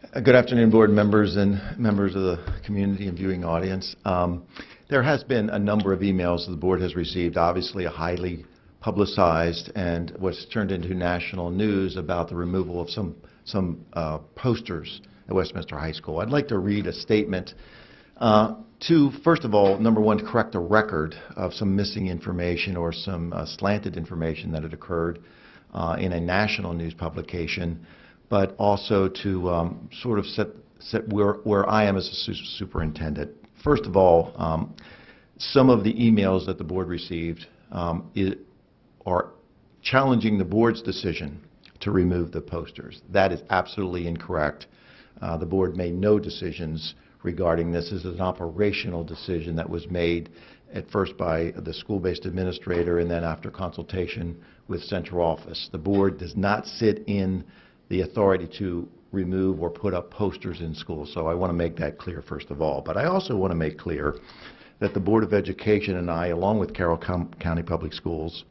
Good afternoon, board members and members of the community and viewing audience. There has been a number of emails the board has received, obviously a highly publicized and what's turned into national news about the removal of some posters at Westminster High School. I'd like to read a statement to, first of all, number one, to correct a record of some missing information or some slanted information that had occurred in a national news publication, but also to sort of set where I am as a superintendent. First of all, some of the emails that the board received are challenging the board's decision to remove the posters. That is absolutely incorrect. The board made no decisions regarding this. This is an operational decision that was made at first by the school-based administrator and then after consultation with central office. The board does not sit in the authority to remove or put up posters in schools. So I want to make that clear first of all. But I also want to make clear that the Board of Education and I, along with Carroll County Public Schools,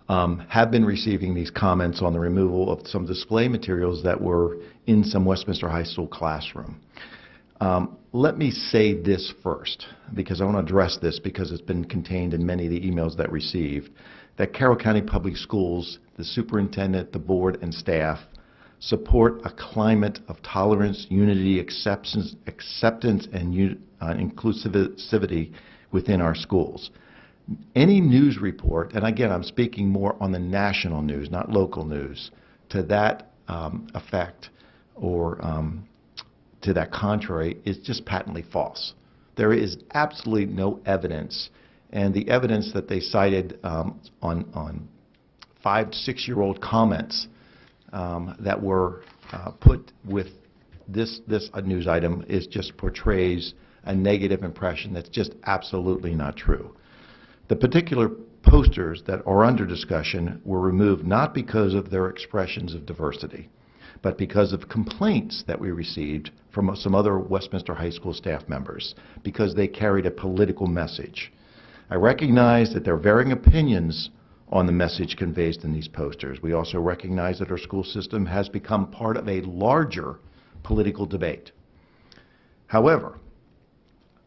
have been receiving these comments on the removal of some display materials that were in some Westminster High School classroom. Let me say this first, because I want to address this because it's been contained in many of the emails that received, that Carroll County Public Schools, the superintendent, the board, and staff support a climate of tolerance, unity, acceptance, and inclusivity within our schools. Any news report, and again, I'm speaking more on the national news, not local news, to that effect or to that contrary is just patently false. There is absolutely no evidence, and the evidence that they cited on 5- to 6-year-old comments that were put with this news item is just portrays a negative impression that's just absolutely not true. The particular posters that are under discussion were removed not because of their expressions of diversity, but because of complaints that we received from some other Westminster High School staff members because they carried a political message. I recognize that there are varying opinions on the message conveyed in these posters. We also recognize that our school system has become part of a larger political debate. However,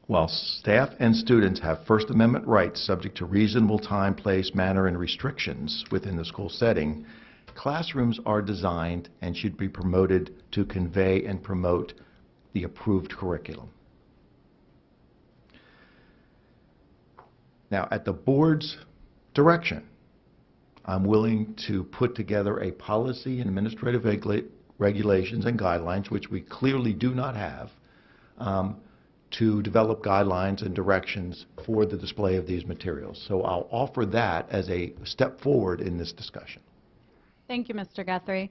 while staff and students have First Amendment rights subject to reasonable time, place, manner, and restrictions within the school setting, classrooms are designed and should be promoted to convey and promote the approved curriculum. Now, at the board's direction, I'm willing to put together a policy and administrative regulations and guidelines, which we clearly do not have, to develop guidelines and directions for the display of these materials. So I'll offer that as a step forward in this discussion. Thank you, Mr. Guthrie.